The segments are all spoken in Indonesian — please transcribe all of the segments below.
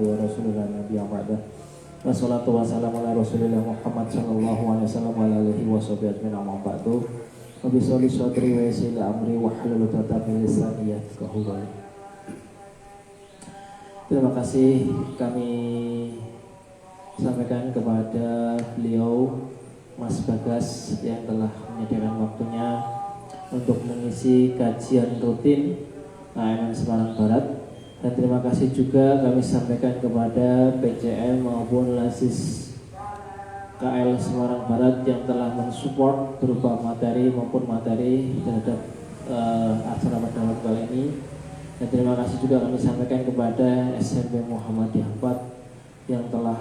abduhu wa rasuluhu la nabiyya ba'dah. Wassalatu wassalamu ala rasulillah Muhammad sallallahu alaihi wasallam wa ala alihi wa sahbihi ajmain amma ba'du. Wa bisolli sadri wa yassir amri wa hlul 'uqdatam min lisani yafqahu qawli. Terima kasih kami sampaikan kepada beliau Mas Bagas yang telah menyediakan waktunya untuk mengisi kajian rutin AMN Semarang Barat, dan terima kasih juga kami sampaikan kepada PCM maupun Lasis KL Semarang Barat yang telah mensupport berupa materi maupun materi terhadap acara pada malam kali ini. Dan terima kasih juga kami sampaikan kepada SMP Muhammadiyah 4 yang telah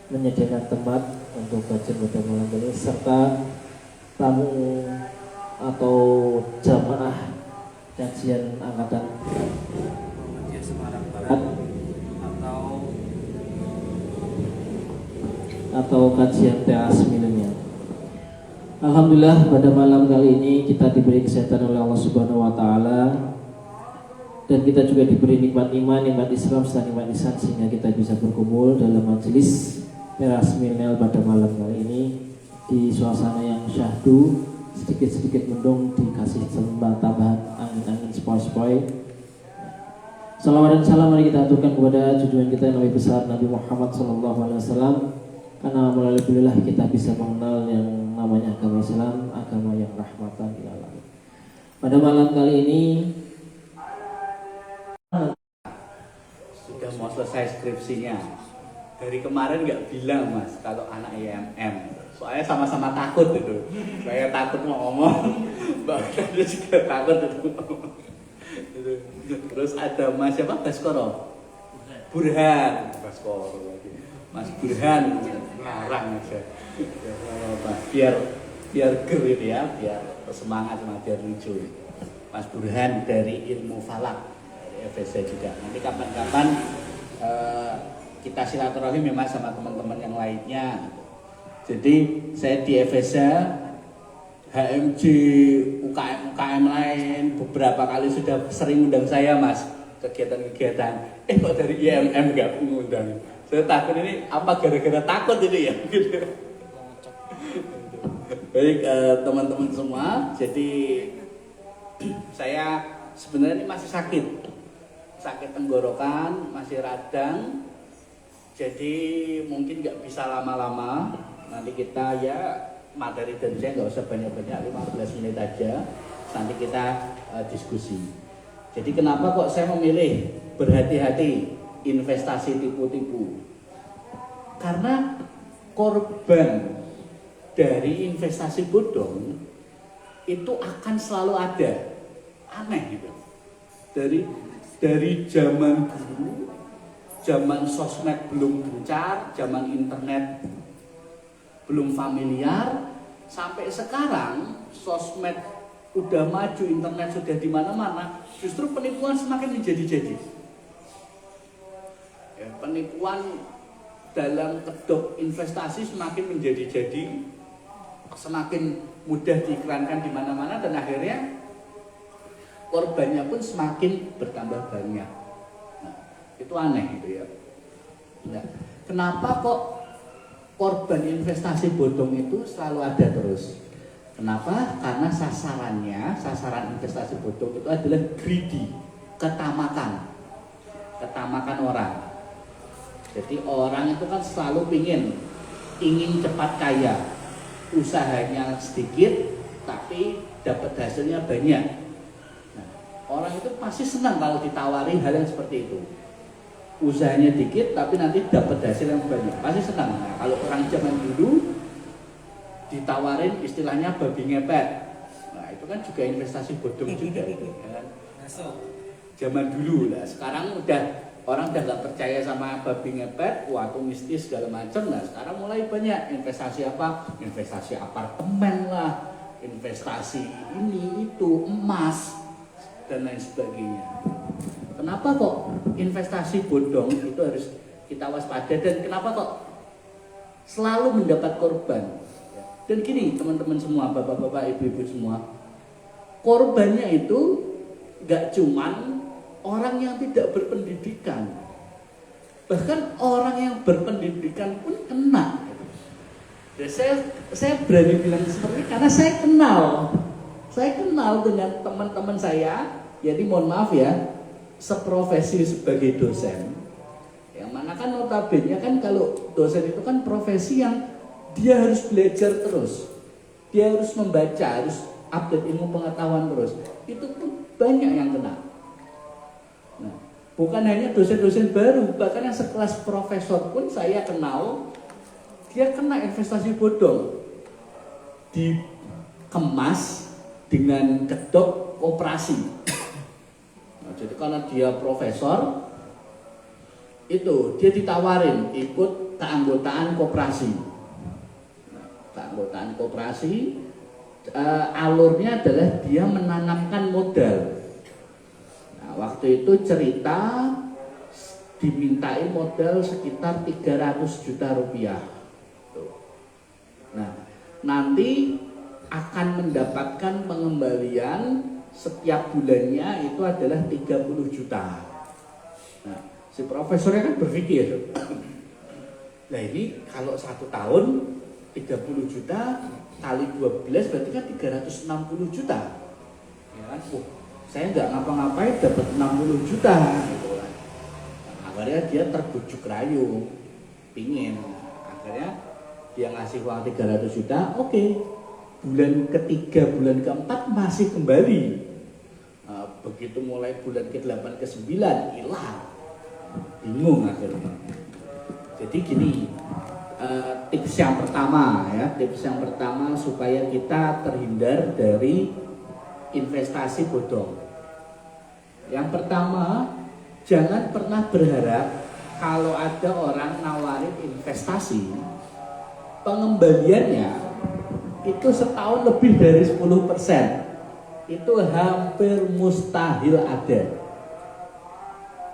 menyediakan tempat untuk kajian pada malam ini, serta tamu atau jamaah kajian angkatan Muhammadiyah Semarang Barat atau kajian teas milenial. Alhamdulillah pada malam kali ini kita diberi kesehatan oleh Allah Subhanahu wa taala, dan kita juga diberi nikmat iman, nikmat Islam, serta nikmat ihsan sehingga kita bisa berkumpul dalam majelis teras milenial pada malam kali ini di suasana yang syahdu, sedikit-sedikit mendung, dikasih tambahan angin-angin sepoi-sepoi. Salawat dan salam mari kita aturkan kepada junjungan kita Nabi besar Nabi Muhammad SAW, karena melalui beliau kita bisa mengenal yang namanya agama Islam, agama yang rahmatan lil alamin. Pada malam kali ini sudah mau selesai skripsinya. Dari kemarin nggak bilang Mas kalau anak IMM. Soalnya sama-sama takut itu. Saya takut mau ngomong, Mbak dia juga takut itu. Terus ada Mas siapa? Baskoro. Burhan. Baskoro lagi. Mas Burhan larang aja. Biar ger ini ya, biar semangat sama biar lucu. Mas Burhan dari Ilmu Falak dari FSC juga. Nanti kapan-kapan kita silaturahim ya Mas sama teman-teman yang lainnya. Jadi saya di FSC, HMJ, UKM lain beberapa kali sudah sering undang saya Mas kegiatan-kegiatan. Kok dari IMM nggak mengundang? Saya takut ini apa gara-gara takut ini ya? Baik teman-teman semua, jadi saya sebenarnya ini masih sakit tenggorokan, masih radang. Jadi mungkin nggak bisa lama-lama. Nanti kita ya materi dan saya nggak usah banyak-banyak, 15 menit aja. Nanti kita diskusi. Jadi kenapa kok saya memilih berhati-hati investasi tipu-tipu? Karena korban dari investasi bodong itu akan selalu ada. Aneh gitu. Dari zaman dulu, zaman sosmed belum gencar, zaman internet belum familiar, sampai sekarang sosmed udah maju, internet sudah di mana-mana, justru penipuan semakin menjadi-jadi. Ya, penipuan dalam kedok investasi semakin menjadi-jadi, semakin mudah diiklankan di mana-mana, dan akhirnya korbannya pun semakin bertambah banyak. Nah, itu aneh gitu ya. Nah, kenapa kok korban investasi bodong itu selalu ada terus? Kenapa? Karena sasaran investasi bodong itu adalah greedy, ketamakan orang. Jadi orang itu kan selalu ingin cepat kaya, usahanya sedikit tapi dapat hasilnya banyak. Nah, orang itu pasti senang kalau ditawari hal yang seperti itu. Usahanya dikit tapi nanti dapat hasil yang banyak, pasti senang. Nah, kalau orang zaman dulu ditawarin istilahnya babi ngepet, nah itu kan juga investasi bodong juga itu kan. Zaman dulu lah. Sekarang orang udah nggak percaya sama babi ngepet, waktu mistis segala macam. Nah sekarang mulai banyak investasi apa? Investasi apartemen lah, investasi ini itu, emas dan lain sebagainya. Kenapa kok investasi bodong itu harus kita waspada, dan kenapa kok selalu mendapat korban? Dan gini teman-teman semua, bapak-bapak, ibu-ibu semua, korbannya itu gak cuman orang yang tidak berpendidikan, Bahkan orang yang berpendidikan pun kena. Ya, saya berani bilang seperti ini karena saya kenal dengan teman-teman saya. Jadi mohon maaf ya, seprofesi sebagai dosen. Yang mana kan notabene kan kalau dosen itu kan profesi yang dia harus belajar terus, dia harus membaca, harus update ilmu pengetahuan terus. Itu pun banyak yang kena. Nah, bukan hanya dosen-dosen baru, bahkan yang sekelas profesor pun saya kenal, dia kena investasi bodong, dikemas dengan kedok koperasi. Nah, jadi karena dia profesor, itu dia ditawarin ikut keanggotaan koperasi. Nah, keanggotaan koperasi alurnya adalah dia menanamkan modal. Nah, waktu itu cerita dimintai modal sekitar 300 juta rupiah. Nah, nanti akan mendapatkan pengembalian setiap bulannya itu adalah 30 juta. Nah, si profesornya kan berpikir, nah ini kalau 1 tahun 30 juta kali 12 berarti kan 360 juta. Ya kan? Saya nggak ngapa-ngapain dapat 60 juta gitu kan. Nah, akhirnya dia terbujuk rayu, pingin. Akhirnya dia ngasih uang 300 juta, oke. Bulan ketiga, bulan keempat masih kembali. Nah, begitu mulai bulan ke-8, ke-9 hilang. Bingung akhirnya. Jadi gini, tips yang pertama ya, tips yang pertama supaya kita terhindar dari investasi bodong. Yang pertama, jangan pernah berharap kalau ada orang nawarin investasi, pengembaliannya itu setahun lebih dari 10%. Itu hampir mustahil ada.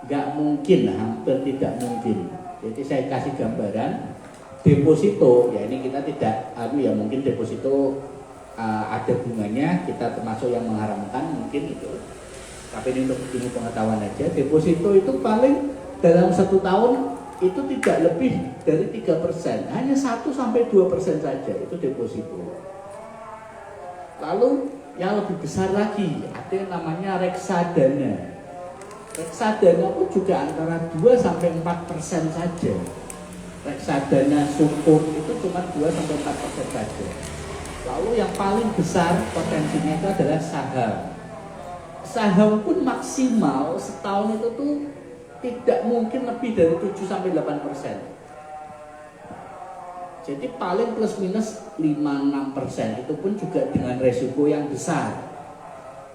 Gak mungkin, hampir tidak mungkin. Jadi saya kasih gambaran, deposito, ya ini kita tidak, ya mungkin deposito ada bunganya, kita termasuk yang mengharamkan mungkin itu. Tapi ini untuk ilmu pengetahuan aja, deposito itu paling dalam 1 tahun itu tidak lebih dari 3%, hanya 1-2% saja itu deposito. Lalu yang lebih besar lagi ada yang namanya reksadana. Reksadana pun juga antara 2-4% saja. Reksadana sukuk itu cuma 2-4% saja. Lalu yang paling besar potensinya itu adalah saham. Saham pun maksimal setahun itu tuh tidak mungkin lebih dari 7-8%. Jadi paling plus minus 5-6%, itu pun juga dengan resiko yang besar.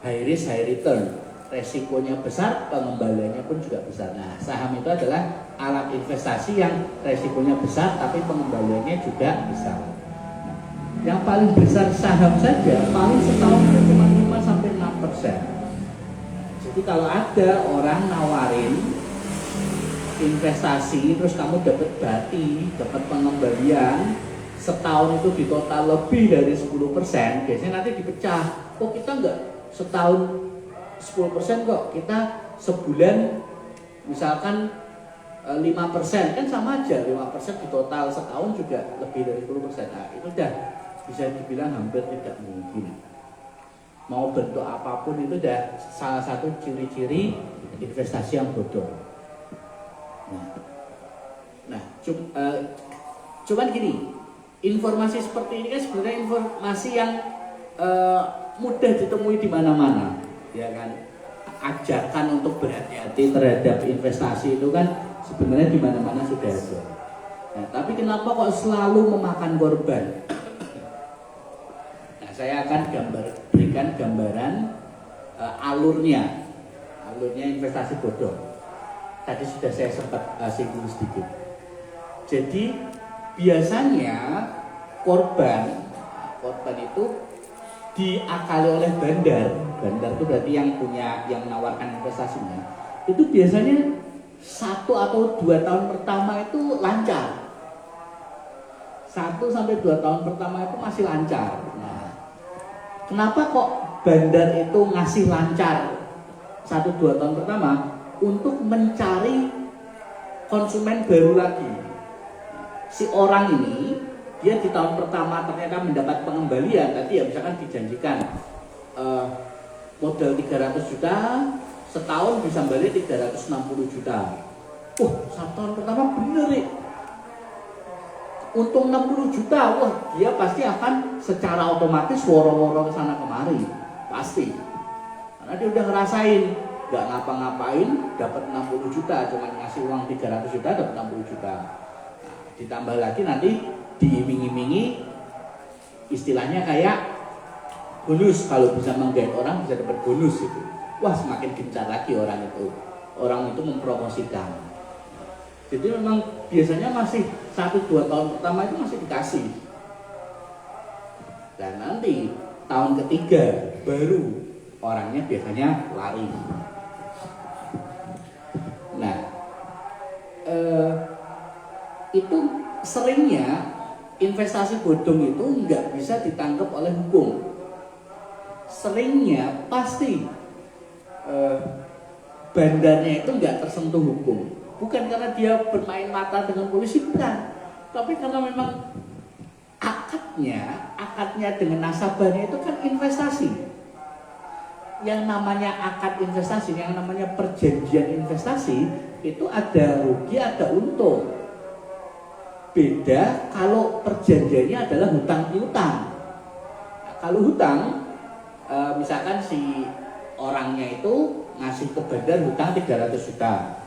High risk, high return. Resikonya besar, pengembaliannya pun juga besar. Nah, saham itu adalah alat investasi yang resikonya besar tapi pengembaliannya juga besar. Yang paling besar saham saja paling setahun itu cuma 5-6%. Jadi kalau ada orang nawarin investasi terus kamu dapat bati, dapat pengembalian setahun itu di total lebih dari 10%, biasanya nanti dipecah. Kok kita enggak setahun 10% kok, kita sebulan misalkan 5%, kan sama aja, 5% di total setahun juga lebih dari 10%. Nah, itu udah bisa dibilang hampir tidak mungkin. Mau bentuk apapun itu udah salah satu ciri-ciri investasi yang bodong. Nah, cuman gini, informasi seperti ini kan sebenarnya informasi yang mudah ditemui di mana-mana, ya kan? Ajakan untuk berhati-hati terhadap investasi itu kan sebenarnya di mana-mana sudah ada. Nah, tapi kenapa kok selalu memakan korban? Nah, saya akan berikan gambaran alurnya investasi bodong. Tadi sudah saya sempat singgung sedikit. Jadi biasanya korban itu diakali oleh bandar itu berarti yang menawarkan investasinya. Itu biasanya 1 atau 2 tahun pertama itu lancar. 1-2 tahun pertama itu masih lancar. Nah, kenapa kok bandar itu ngasih lancar 1-2 tahun pertama? Untuk mencari konsumen baru lagi. Si orang ini dia di tahun pertama ternyata mendapat pengembalian, tadi ya misalkan dijanjikan modal 300 juta, setahun bisa balik 360 juta. Satu tahun pertama bener ya, untung 60 juta, dia pasti akan secara otomatis woro-woro ke sana kemari, pasti. Karena dia udah ngerasain, nggak ngapa-ngapain, dapat 60 juta, cuma ngasih uang 300 juta, dapat 60 juta. Nah, ditambah lagi nanti diiming-imingi, istilahnya kayak bonus, kalau bisa menggait orang bisa dapat bonus itu. Wah, semakin gencar lagi orang itu mempromosikan. Jadi memang biasanya masih 1-2 tahun pertama itu masih dikasih. Dan nanti tahun ketiga baru orangnya biasanya lari. Nah, itu seringnya investasi bodong itu nggak bisa ditangkap oleh hukum. Seringnya pasti bandarnya itu nggak tersentuh hukum. Bukan karena dia bermain mata dengan polisi, bukan. Tapi karena memang akadnya dengan nasabahnya itu kan investasi. Yang namanya akad investasi, yang namanya perjanjian investasi, itu ada rugi, ada untung. Beda kalau perjanjiannya adalah hutang piutang. Nah, kalau hutang, misalkan si orangnya itu ngasih ke bandar hutang 300 juta.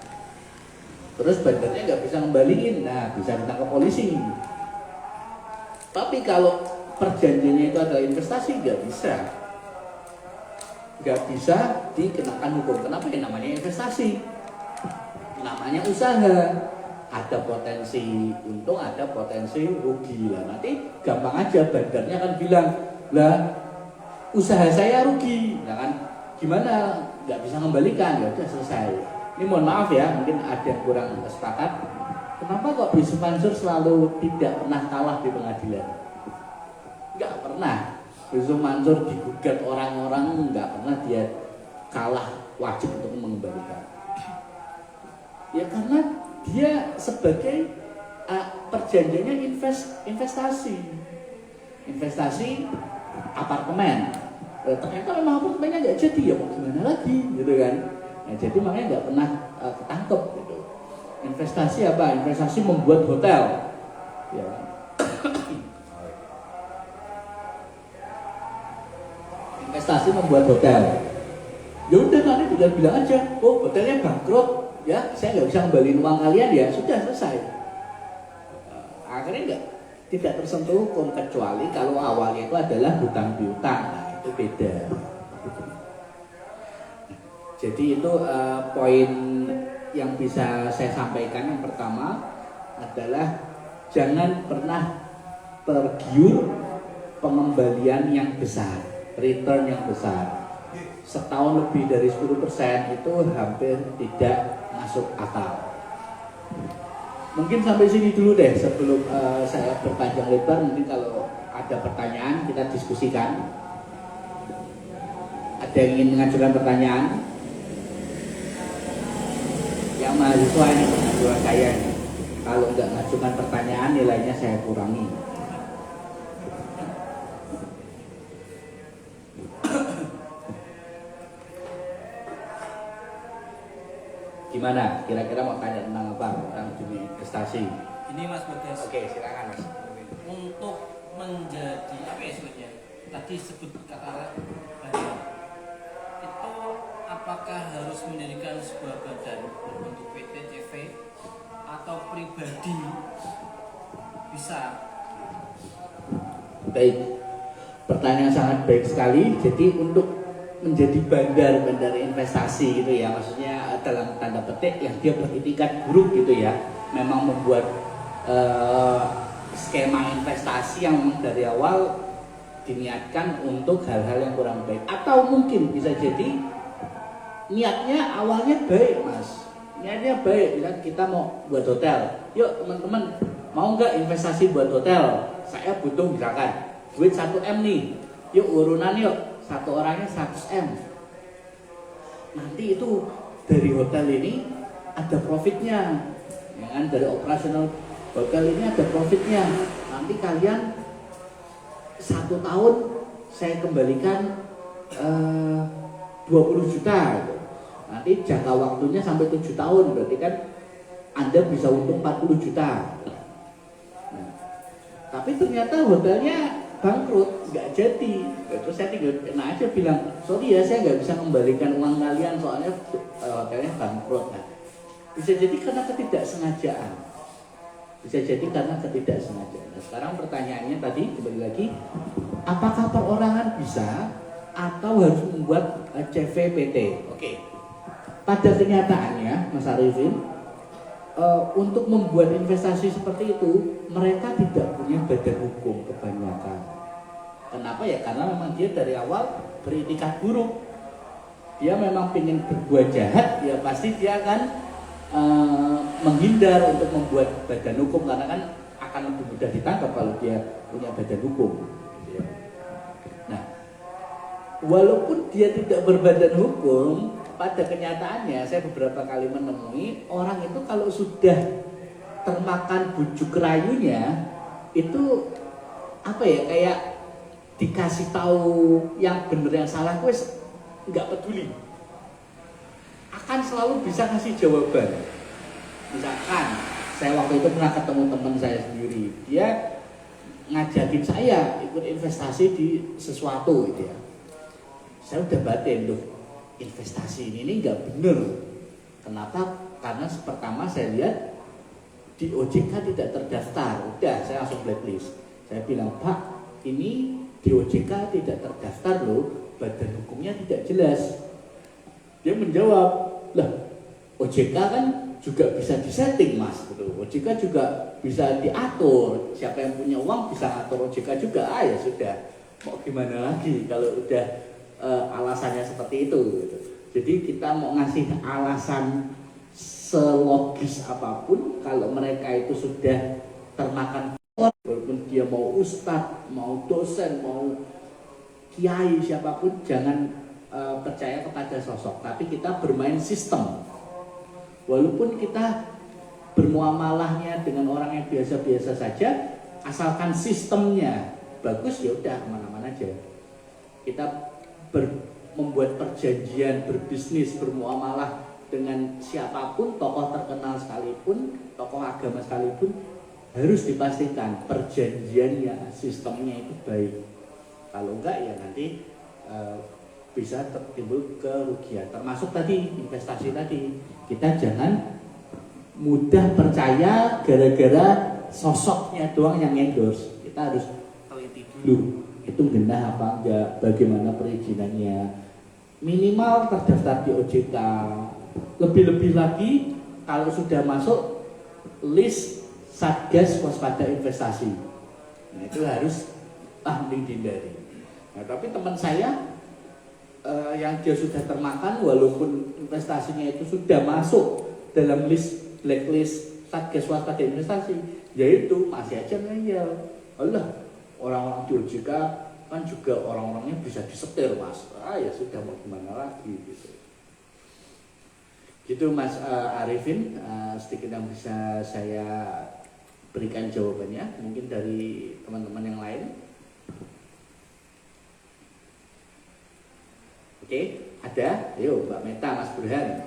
Terus bandarnya nggak bisa ngembaliin, nah bisa ditangkap polisi. Tapi kalau perjanjiannya itu adalah investasi, nggak bisa dikenakan hukum. Kenapa? Ya namanya investasi, namanya usaha. Ada potensi untung, ada potensi rugi. Lah nanti gampang aja bandarnya akan bilang, lah usaha saya rugi, nah kan gimana? Nggak bisa ngembalikan, ya udah selesai. Ini mohon maaf ya, mungkin ada yang kurang sepakat. Kenapa kok Yusuf Mansur selalu tidak pernah kalah di pengadilan? Nggak pernah. Yusuf Mansur digugat orang-orang, nggak pernah dia kalah, wajib untuk mengembalikan. Ya karena dia sebagai perjanjiannya investasi apartemen. Ternyata memang apartemennya nggak jadi, ya mau gimana lagi, gitu kan? Nah, jadi makanya nggak pernah ketangkep gitu. Investasi apa? Investasi membuat hotel. Ya. Investasi membuat hotel. Ya udah nanti tinggal bilang aja, hotelnya bangkrut, ya saya nggak bisa kembaliin uang kalian, ya sudah selesai. Akhirnya tidak tersentuh hukum kecuali kalau awalnya itu adalah hutang piutang. Nah, itu beda. Jadi itu poin yang bisa saya sampaikan. Yang pertama adalah jangan pernah tergiur pengembalian yang besar, return yang besar. Setahun lebih dari 10% itu hampir tidak masuk akal. Mungkin sampai sini dulu deh sebelum saya berpanjang lebar. Mungkin kalau ada pertanyaan kita diskusikan. Ada yang ingin mengajukan pertanyaan? Yang mahasiswa ini mahasiswa saya ini, kalau nggak mengajukan pertanyaan nilainya saya kurangi. Gimana? Kira-kira mau tanya tentang apa? Tentang dunia investasi. Ini Mas Bagas. Oke, silakan Mas. Untuk menjadi apa ya sebutnya? Tadi sebut kata badan. Itu apakah harus mendirikan sebuah badan berbentuk PT, CV atau pribadi bisa? Baik. Pertanyaan sangat baik sekali. Jadi untuk menjadi bandar investasi gitu ya, maksudnya dalam tanda petik yang dia beritikat buruk gitu ya, memang membuat skema investasi yang dari awal diniatkan untuk hal-hal yang kurang baik, atau mungkin bisa jadi niatnya awalnya baik Mas, niatnya baik, bilang kita mau buat hotel, yuk teman-teman mau nggak investasi buat hotel, saya butuh misalkan duit 1M nih, yuk urunan yuk, satu orangnya 100M. Nanti itu dari hotel ini ada profitnya. ya kan, dari operasional hotel ini ada profitnya. Nanti kalian 1 tahun saya kembalikan 20 juta gitu. Nanti jangka waktunya sampai 7 tahun, berarti kan Anda bisa untung 40 juta. Nah, tapi ternyata hotelnya bangkrut, nggak jadi. Terus saya tinggal aja bilang, sorry ya saya nggak bisa kembalikan uang kalian soalnya hotelnya bangkrut. Nah, bisa jadi karena ketidaksengajaan. Bisa jadi karena ketidaksengajaan. Nah, sekarang pertanyaannya tadi kembali lagi, apakah perorangan bisa atau harus membuat CVPT? Oke. Pada kenyataannya, Mas Arifin, untuk membuat investasi seperti itu, mereka tidak punya badan hukum kebanyakan. Kenapa ya? Karena memang dia dari awal beritikat buruk. Dia memang ingin berbuat jahat, ya pasti dia akan menghindar untuk membuat badan hukum, karena kan akan lebih mudah ditangkap kalau dia punya badan hukum. Nah, walaupun dia tidak berbadan hukum, pada kenyataannya saya beberapa kali menemui orang itu kalau sudah termakan bujuk rayunya itu apa ya, kayak dikasih tahu yang benar yang salah, wes nggak peduli, akan selalu bisa kasih jawaban. Misalkan saya waktu itu pernah ketemu teman saya sendiri, dia ngajakin saya ikut investasi di sesuatu gitu ya. Saya udah batin tuh, investasi ini nggak bener. Kenapa? Karena pertama saya lihat di OJK tidak terdaftar. Udah saya langsung blacklist. Saya bilang, Pak, ini di OJK tidak terdaftar loh, badan hukumnya tidak jelas. Dia menjawab, lah OJK kan juga bisa disetting Mas, gitu. OJK juga bisa diatur. Siapa yang punya uang bisa atur OJK juga. Ah ya sudah, mau gimana lagi kalau udah alasannya seperti itu gitu. Jadi kita mau ngasih alasan selogis apapun, kalau mereka itu sudah termakan, walaupun dia mau ustadz, mau dosen, mau kiai, siapapun, jangan percaya kepada sosok, tapi kita bermain sistem. Walaupun kita bermuamalahnya dengan orang yang biasa-biasa saja, asalkan sistemnya bagus, ya udah kemana-mana aja. Kita membuat perjanjian, berbisnis, bermuamalah dengan siapapun, tokoh terkenal sekalipun, tokoh agama sekalipun, harus dipastikan perjanjiannya, sistemnya itu baik. Kalau enggak ya nanti bisa timbul kerugian. Termasuk tadi investasi tadi, kita jangan mudah percaya gara-gara sosoknya doang yang endorse. Kita harus teliti dulu, itu benar apa enggak, bagaimana perizinannya, minimal terdaftar di OJK. Lebih-lebih lagi kalau sudah masuk list Satgas Waspada Investasi, nah itu harus dihindari. Nah, tapi teman saya yang dia sudah termakan, walaupun investasinya itu sudah masuk dalam list blacklist Satgas Waspada Investasi, yaitu masih aja ngeyel. Allah, orang-orang di OJK kan juga orang-orangnya bisa disetir Mas. Ah ya sudah, mau gimana lagi gitu. Gitu Mas Arifin, sedikit yang bisa saya berikan jawabannya. Mungkin dari teman-teman yang lain. Oke, ada? Ayo Mbak Meta, Mas Burhan.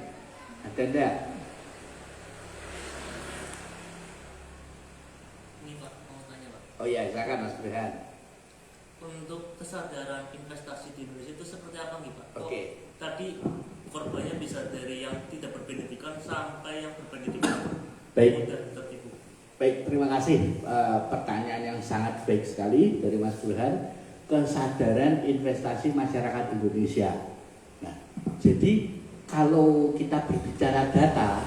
Ada enggak? Ini Pak, mau tanya Pak. Oh iya, silakan Mas Burhan. Untuk kesadaran investasi di Indonesia itu seperti apa nih Pak? Oke. Tadi korbannya bisa dari yang tidak berpendidikan sampai yang berpendidikan. Baik. Mudah tertipu. Baik, terima kasih. Pertanyaan yang sangat baik sekali dari Mas Burhan. Kesadaran investasi masyarakat Indonesia. Nah, jadi kalau kita berbicara data,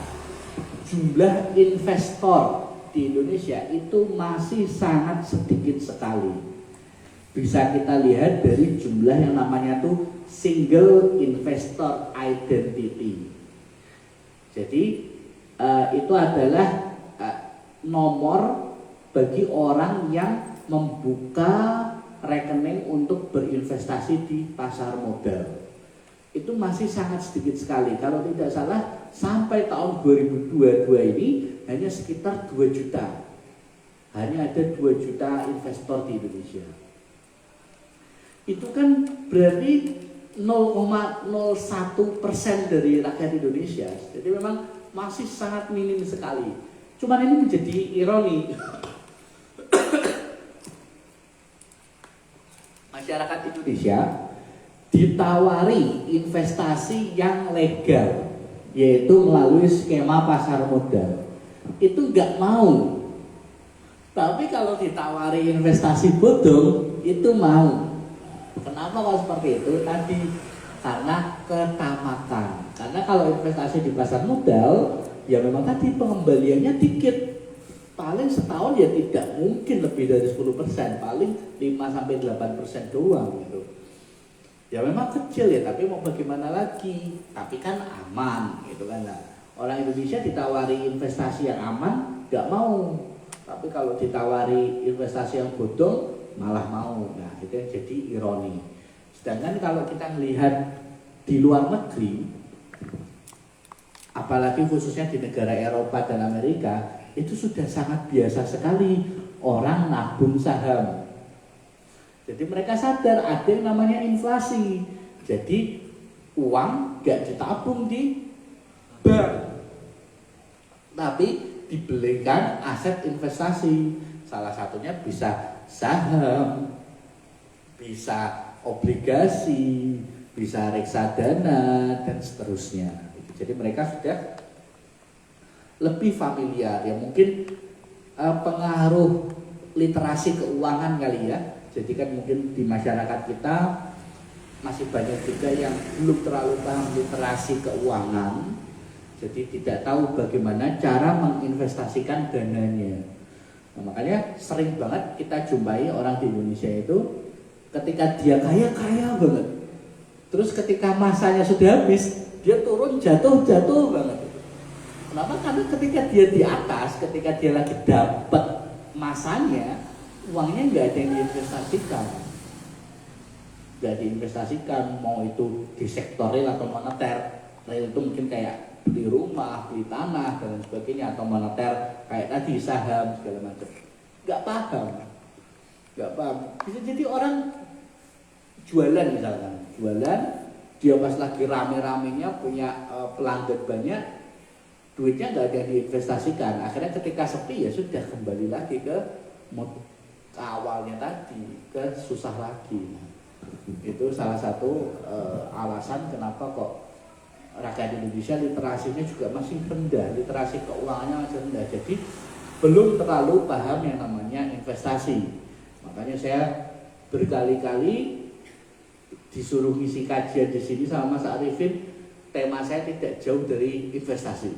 jumlah investor di Indonesia itu masih sangat sedikit sekali. Bisa kita lihat dari jumlah yang namanya tuh single investor identity. Jadi itu adalah nomor bagi orang yang membuka rekening untuk berinvestasi di pasar modal. Itu masih sangat sedikit sekali. Kalau tidak salah sampai tahun 2022 ini hanya sekitar 2 juta. Hanya ada 2 juta investor di Indonesia. Itu kan berarti 0,01% dari rakyat Indonesia. Jadi memang masih sangat minim sekali. Cuman ini menjadi ironi. Masyarakat Indonesia ditawari investasi yang legal, yaitu melalui skema pasar modal. Itu nggak mau. Tapi kalau ditawari investasi bodong, itu mau. Kenapa kalau seperti itu? Tadi karena ketamakan. Karena kalau investasi di pasar modal, ya memang tadi pengembaliannya dikit. Paling setahun ya tidak mungkin lebih dari 10%, paling 5-8% doang gitu. Ya memang kecil ya, tapi mau bagaimana lagi? Tapi kan aman gitu kan. Nah, orang Indonesia ditawari investasi yang aman, nggak mau. Tapi kalau ditawari investasi yang bodong, malah mau. Nah, itu yang jadi ironi. Sedangkan kalau kita melihat di luar negeri, apalagi khususnya di negara Eropa dan Amerika, itu sudah sangat biasa sekali orang nabung saham. Jadi mereka sadar ada yang namanya inflasi. Jadi uang gak ditabung di bank, tapi dibelikan aset investasi. Salah satunya bisa saham, bisa obligasi, bisa reksadana, dan seterusnya. Jadi mereka sudah lebih familiar. Ya mungkin pengaruh literasi keuangan kali ya. Jadi kan mungkin di masyarakat kita masih banyak juga yang belum terlalu paham literasi keuangan. Jadi tidak tahu bagaimana cara menginvestasikan dananya. Nah, makanya sering banget kita jumpai orang di Indonesia itu ketika dia kaya banget, terus ketika masanya sudah habis, dia turun jatuh banget. Kenapa? Karena ketika dia di atas, ketika dia lagi dapat masanya, uangnya nggak ada yang diinvestasikan. Nggak diinvestasikan, mau itu di sektor real atau moneter. Real itu mungkin kayak beli rumah, beli tanah dan sebagainya, atau moneter kayak tadi saham segala macam. Nggak paham. Bisa jadi orang jualan misalkan, dia pas lagi rame-ramenya punya pelanggan banyak, duitnya nggak ada yang diinvestasikan. Akhirnya ketika sepi ya sudah kembali lagi ke awalnya tadi, ke susah lagi. Itu salah satu alasan kenapa kok rakyat Indonesia literasinya juga masih rendah, literasi keuangannya masih rendah. Jadi belum terlalu paham yang namanya investasi. Makanya saya berkali-kali disuruh ngisi kajian di sini sama Mas Arifin, tema saya tidak jauh dari investasi.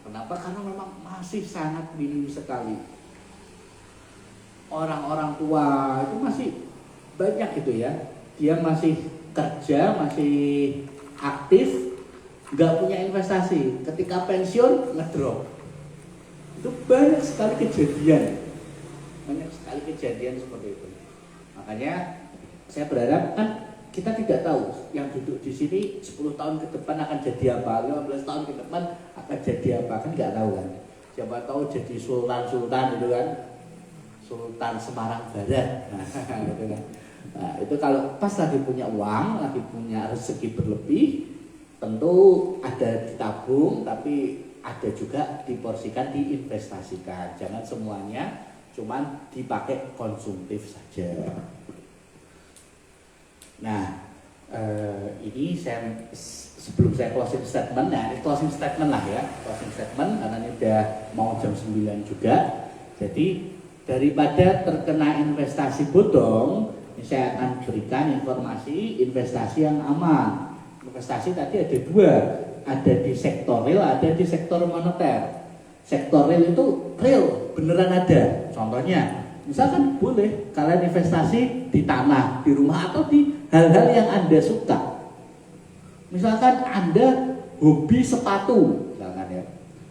Kenapa? Karena memang masih sangat minim sekali. Orang-orang tua itu masih banyak gitu ya, dia masih kerja, masih aktif, nggak punya investasi. Ketika pensiun ngedrop. Itu banyak sekali kejadian seperti itu. Makanya saya berharap, kan kita tidak tahu yang duduk di sini 10 tahun ke depan akan jadi apa, 15 tahun ke depan akan jadi apa, kan nggak tahu kan. Siapa tahu jadi sultan itu kan, Sultan Semarang Barat. Gitu kan. Nah, itu kalau pas lagi punya uang, lagi punya rezeki berlebih, tentu ada ditabung, tapi ada juga diporsikan, diinvestasikan. Jangan semuanya cuman dipakai konsumtif saja. Nah, ini sebelum saya closing statement, nah ini closing statement lah ya, closing statement karena ini udah mau jam 9 juga. Jadi daripada terkena investasi bodong, ini saya akan berikan informasi investasi yang aman. Investasi tadi ada 2, ada di sektor real, ada di sektor moneter. Sektor real itu real, beneran ada. Contohnya, misalkan boleh kalian investasi di tanah, di rumah, atau di hal-hal yang Anda suka. Misalkan Anda hobi sepatu, misalkan ya,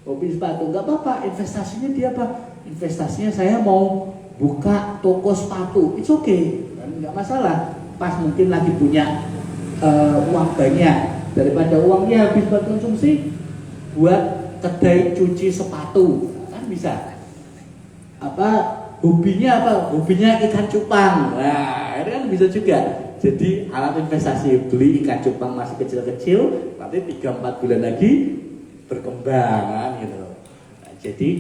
hobi sepatu, nggak apa-apa. Investasinya dia apa? Investasinya saya mau buka toko sepatu, it's okay, nggak masalah. Pas mungkin lagi punya uang banyak, daripada uangnya habis buat konsumsi, buat kedai cuci sepatu, kan bisa. Apa hobinya apa? Hobinya ikan cupang. Nah, itu kan bisa juga. Jadi alat investasi, beli ikan cupang masih kecil-kecil, nanti 3-4 bulan lagi berkembang kan gitu. Nah, jadi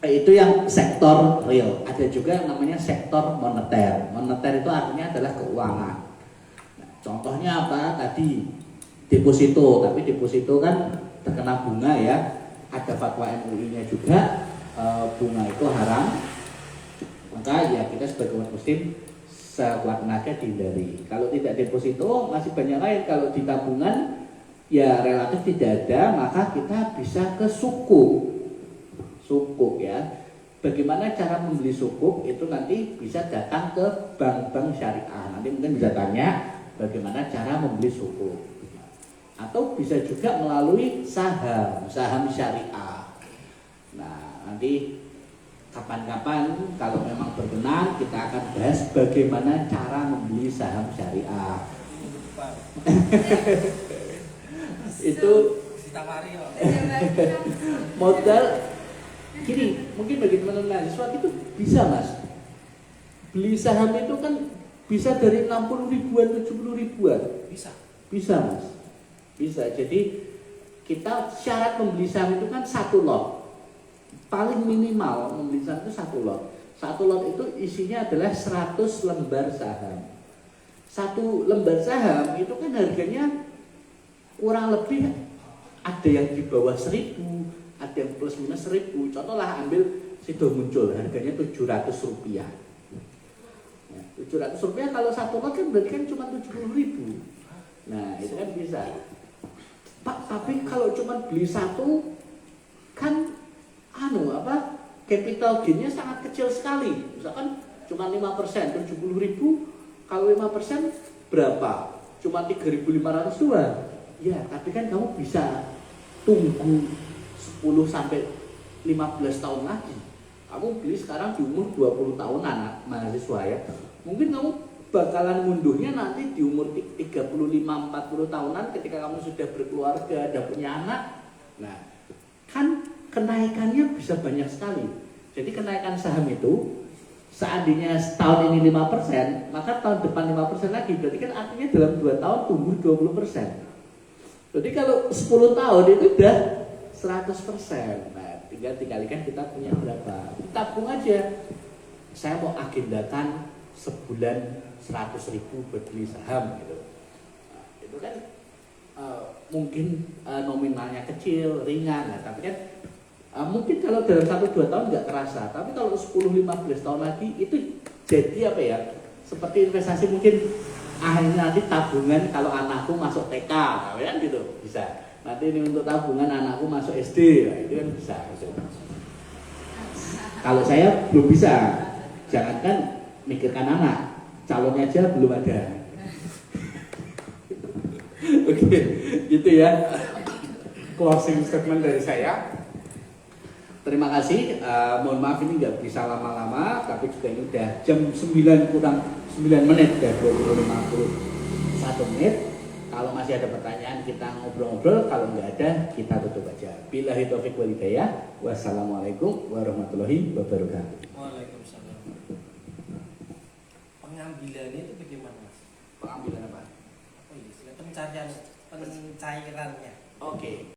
itu yang sektor real. Ada juga yang namanya sektor moneter. Moneter itu artinya adalah keuangan. Nah, contohnya apa? Tadi deposito, tapi deposito kan terkena bunga ya. Ada fatwa MUI-nya juga, bunga itu haram. Maka ya kita sebagai umat muslim sekuat tenaga dihindari. Kalau tidak deposito masih banyak lain. Kalau di tabungan ya relatif tidak ada, maka kita bisa ke sukuk. Sukuk ya. Bagaimana cara membeli sukuk itu nanti bisa datang ke bank-bank syariah. Nanti mungkin bisa tanya bagaimana cara membeli sukuk. Atau bisa juga melalui saham syariah. Nah, nanti kapan-kapan kalau memang berkenan kita akan bahas bagaimana cara membeli saham syariah. Itu modal gini, mungkin bagi teman-teman mahasiswa itu bisa Mas. Beli saham itu kan bisa dari 60 ribuan, 70 ribuan. Bisa Mas. Bisa. Jadi kita syarat membeli saham itu kan 1 lot. Paling minimal membeli saham itu 1 lot. 1 lot itu isinya adalah 100 lembar saham. 1 lembar saham itu kan harganya kurang lebih ada yang di bawah 1.000, ada yang plus minus 1.000. Contohlah ambil Sido Muncul, harganya 700 rupiah. 700 rupiah kalau 1 lot kan berarti kan cuma 70.000. Nah itu kan bisa. Pak, tapi kalau cuma beli 1 kan capital gain-nya sangat kecil sekali. Misalkan cuma 5%, 70.000, kalau 5% berapa? Cuma 3.500 doang. Ya, tapi kan kamu bisa tunggu 10 sampai 15 tahun lagi. Kamu beli sekarang di umur 20 tahunan mahasiswa ya. Mungkin kamu bakalan munduhnya nanti di umur 35-40 tahunan ketika kamu sudah berkeluarga, dan punya anak. Nah, kan kenaikannya bisa banyak sekali. Jadi kenaikan saham itu seandainya setahun ini 5%, maka tahun depan 5% lagi. Berarti kan artinya dalam 2 tahun tumbuh 20%. Jadi kalau 10 tahun itu udah 100%. Nah, tinggal dikalikan kita punya berapa. Tabung aja. Saya mau agendakan sebulan 100.000 buat beli saham gitu. Nah, itu kan mungkin nominalnya kecil, ringan. Nah, tapi kan mungkin kalau dalam 1-2 tahun nggak terasa, tapi kalau 10-15 tahun lagi itu jadi apa ya? Seperti investasi mungkin akhirnya nanti tabungan kalau anakku masuk TK, kan gitu bisa. Nanti ini untuk tabungan anakku masuk SD, nah, itu kan bisa. Gitu. Kalau saya belum bisa, jangankan mikirkan anak, calonnya aja belum ada. Oke, gitu ya. Closing statement dari saya. Terima kasih, mohon maaf ini nggak bisa lama-lama, tapi juga ini udah jam 9 kurang 9 menit, udah 21 menit. Kalau masih ada pertanyaan kita ngobrol-ngobrol, kalau nggak ada kita tutup aja. Billahi taufiq wal hidayah. Wassalamualaikum warahmatullahi wabarakatuh. Waalaikumsalam. Pengambilannya itu bagaimana Mas? Pengambilan apa? Pencairannya. Oke.